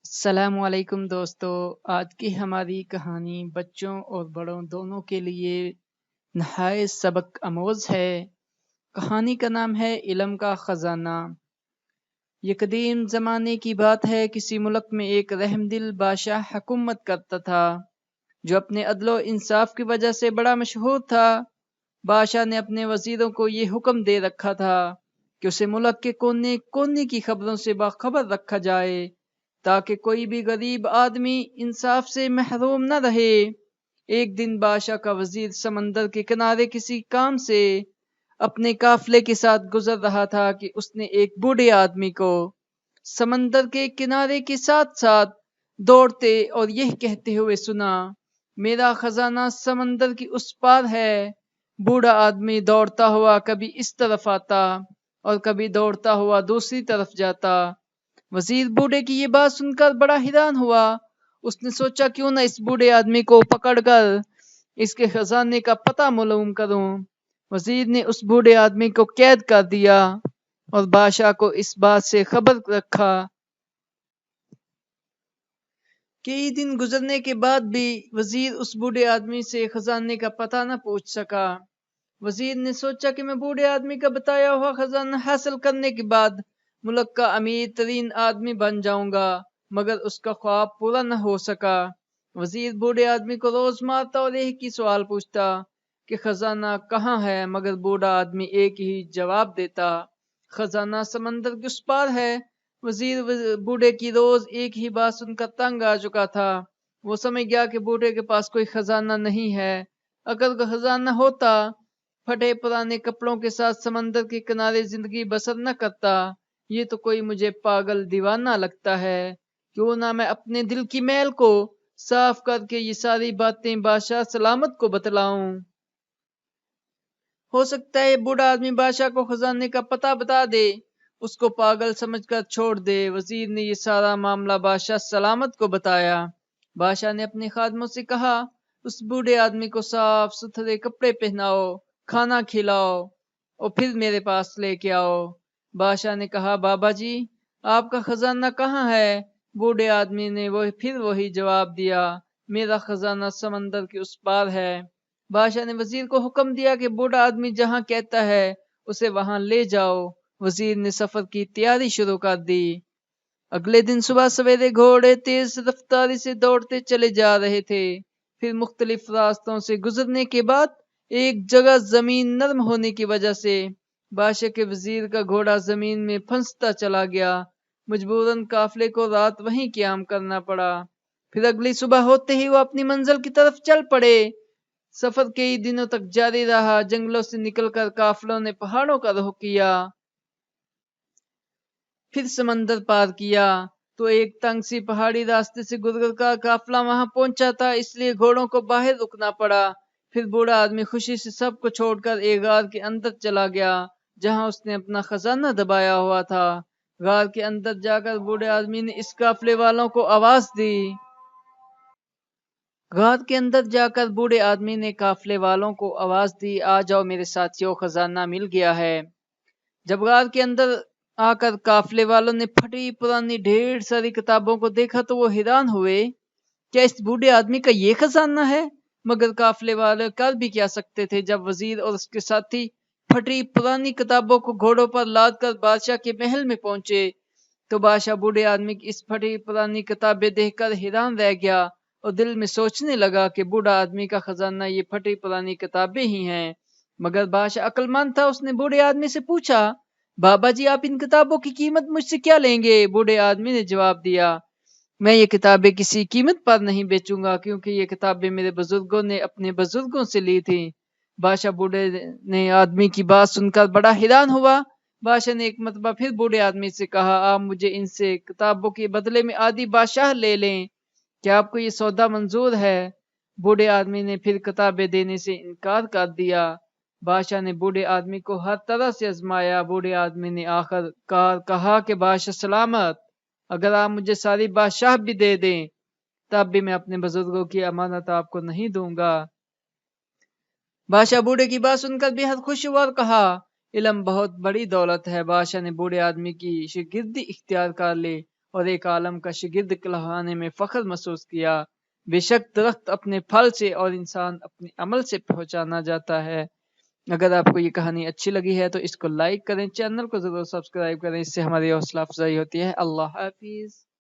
السلام علیکم دوستو، آج کی ہماری کہانی بچوں اور بڑوں دونوں کے لیے نہایت سبق آموز ہے۔ کہانی کا نام ہے علم کا خزانہ۔ یہ قدیم زمانے کی بات ہے، کسی ملک میں ایک رحم دل بادشاہ حکومت کرتا تھا جو اپنے عدل و انصاف کی وجہ سے بڑا مشہور تھا۔ بادشاہ نے اپنے وزیروں کو یہ حکم دے رکھا تھا کہ اسے ملک کے کونے کونے کی خبروں سے باخبر رکھا جائے تاکہ کوئی بھی غریب آدمی انصاف سے محروم نہ رہے۔ ایک دن بادشاہ کا وزیر سمندر کے کنارے کسی کام سے اپنے قافلے کے ساتھ گزر رہا تھا کہ اس نے ایک بوڑھے آدمی کو سمندر کے کنارے کے ساتھ ساتھ دوڑتے اور یہ کہتے ہوئے سنا، میرا خزانہ سمندر کی اس پار ہے۔ بوڑھا آدمی دوڑتا ہوا کبھی اس طرف آتا اور کبھی دوڑتا ہوا دوسری طرف جاتا۔ وزیر بوڑھے کی یہ بات سن کر بڑا حیران ہوا۔ اس نے سوچا کیوں نہ اس بوڑھے آدمی کو پکڑ کر اس کے خزانے کا پتہ معلوم کروں۔ وزیر نے اس بوڑھے آدمی کو قید کر دیا اور بادشاہ کو اس بات سے خبر رکھا۔ کئی دن گزرنے کے بعد بھی وزیر اس بوڑھے آدمی سے خزانے کا پتہ نہ پوچھ سکا۔ وزیر نے سوچا کہ میں بوڑھے آدمی کا بتایا ہوا خزانہ حاصل کرنے کے بعد ملک کا امیر ترین آدمی بن جاؤں گا، مگر اس کا خواب پورا نہ ہو سکا۔ وزیر بوڑھے آدمی کو روز مارتا اور ایک ہی سوال پوچھتا کہ خزانہ کہاں ہے، مگر بوڑھا آدمی ایک ہی جواب دیتا، خزانہ سمندر کے اس پار ہے۔ وزیر بوڑھے کی روز ایک ہی بات سن کر تنگ آ چکا تھا۔ وہ سمجھ گیا کہ بوڑھے کے پاس کوئی خزانہ نہیں ہے۔ اگر خزانہ ہوتا، پھٹے پرانے کپڑوں کے ساتھ سمندر کے کنارے زندگی بسر نہ کرتا۔ یہ تو کوئی مجھے پاگل دیوانہ لگتا ہے۔ کیوں نہ میں اپنے دل کی میل کو صاف کر کے یہ ساری باتیں بادشاہ سلامت کو بتلاؤں۔ ہو سکتا ہے یہ بوڑھا آدمی بادشاہ کو خزانے کا پتہ بتا دے، اس کو پاگل سمجھ کر چھوڑ دے۔ وزیر نے یہ سارا معاملہ بادشاہ سلامت کو بتایا۔ بادشاہ نے اپنے خادموں سے کہا، اس بوڑھے آدمی کو صاف ستھرے کپڑے پہناؤ، کھانا کھلاؤ اور پھر میرے پاس لے کے آؤ۔ بادشاہ نے کہا، بابا جی آپ کا خزانہ کہاں ہے؟ بوڑھے آدمی نے پھر وہی جواب دیا، میرا خزانہ سمندر کے اس پار ہے۔ بادشاہ نے وزیر کو حکم دیا کہ بوڑھا آدمی جہاں کہتا ہے اسے وہاں لے جاؤ۔ وزیر نے سفر کی تیاری شروع کر دی۔ اگلے دن صبح سویرے گھوڑے تیز رفتاری سے دوڑتے چلے جا رہے تھے۔ پھر مختلف راستوں سے گزرنے کے بعد ایک جگہ زمین نرم ہونے کی وجہ سے بادشاہ کے وزیر کا گھوڑا زمین میں پھنستا چلا گیا۔ مجبوراً قافلے کو رات وہیں قیام کرنا پڑا۔ پھر اگلی صبح ہوتے ہی وہ اپنی منزل کی طرف چل پڑے۔ سفر کئی دنوں تک جاری رہا۔ جنگلوں سے نکل کر قافلوں نے پہاڑوں کا رخ کیا، پھر سمندر پار کیا تو ایک تنگ سی پہاڑی راستے سے گزر کر قافلہ وہاں پہنچا تھا، اس لیے گھوڑوں کو باہر رکنا پڑا۔ پھر بوڑھا آدمی خوشی سے سب کو چھوڑ کر ایک غار کے اندر چلا گیا جہاں اس نے اپنا خزانہ دبایا ہوا تھا۔ غار کے اندر جا کر بوڑھے آدمی نے اس قافلے والوں کو آواز دی۔ غار کے اندر جا کر بوڑھے آدمی نے قافلے والوں کو آواز دی، آ جاؤ میرے ساتھیوں، خزانہ مل گیا ہے۔ جب غار کے اندر آ کر قافلے والوں نے پھٹی پرانی ڈھیر ساری کتابوں کو دیکھا تو وہ حیران ہوئے، کیا اس بوڑھے آدمی کا یہ خزانہ ہے؟ مگر قافلے والے کر بھی کیا سکتے تھے جب وزیر اور اس کے ساتھی پھٹی پرانی کتابوں کو گھوڑوں پر لاد کر بادشاہ کے محل میں پہنچے تو بادشاہ بوڑھے آدمی کی اس پھٹی پرانی کتابیں دیکھ کر حیران رہ گیا اور دل میں سوچنے لگا کہ بوڑھا آدمی کا خزانہ یہ پھٹی پرانی کتابیں ہی ہیں۔ مگر بادشاہ عقل مند تھا، اس نے بوڑھے آدمی سے پوچھا، بابا جی آپ ان کتابوں کی قیمت مجھ سے کیا لیں گے؟ بوڑھے آدمی نے جواب دیا، میں یہ کتابیں کسی قیمت پر نہیں بیچوں گا کیونکہ یہ کتابیں میرے بزرگوں نے اپنے بزرگوں سے لی تھی۔ بادشاہ بوڑھے نے آدمی کی بات سن کر بڑا حیران ہوا۔ بادشاہ نے ایک مرتبہ پھر بوڑھے آدمی سے کہا، آپ مجھے ان سے کتابوں کے بدلے میں آدھی بادشاہ لے لیں، کیا آپ کو یہ سودا منظور ہے؟ بوڑھے آدمی نے پھر کتابیں دینے سے انکار کر دیا۔ بادشاہ نے بوڑھے آدمی کو ہر طرح سے آزمایا۔ بوڑھے آدمی نے آخر کار کہا کہ بادشاہ سلامت، اگر آپ مجھے ساری بادشاہ بھی دے دیں تب بھی میں اپنے بزرگوں کی امانت آپ کو نہیں دوں گا۔ بادشاہ بوڑھے کی بات سن کر بے حد خوش ہوا اور کہا، علم بہت بڑی دولت ہے۔ بادشاہ نے بوڑھے آدمی کی شاگردی اختیار کر لی اور ایک عالم کا شاگرد کہلانے میں فخر محسوس کیا۔ بے شک درخت اپنے پھل سے اور انسان اپنے عمل سے پہچانا جاتا ہے۔ اگر آپ کو یہ کہانی اچھی لگی ہے تو اس کو لائک کریں، چینل کو ضرور سبسکرائب کریں، اس سے ہماری حوصلہ افزائی ہوتی ہے۔ اللہ حافظ۔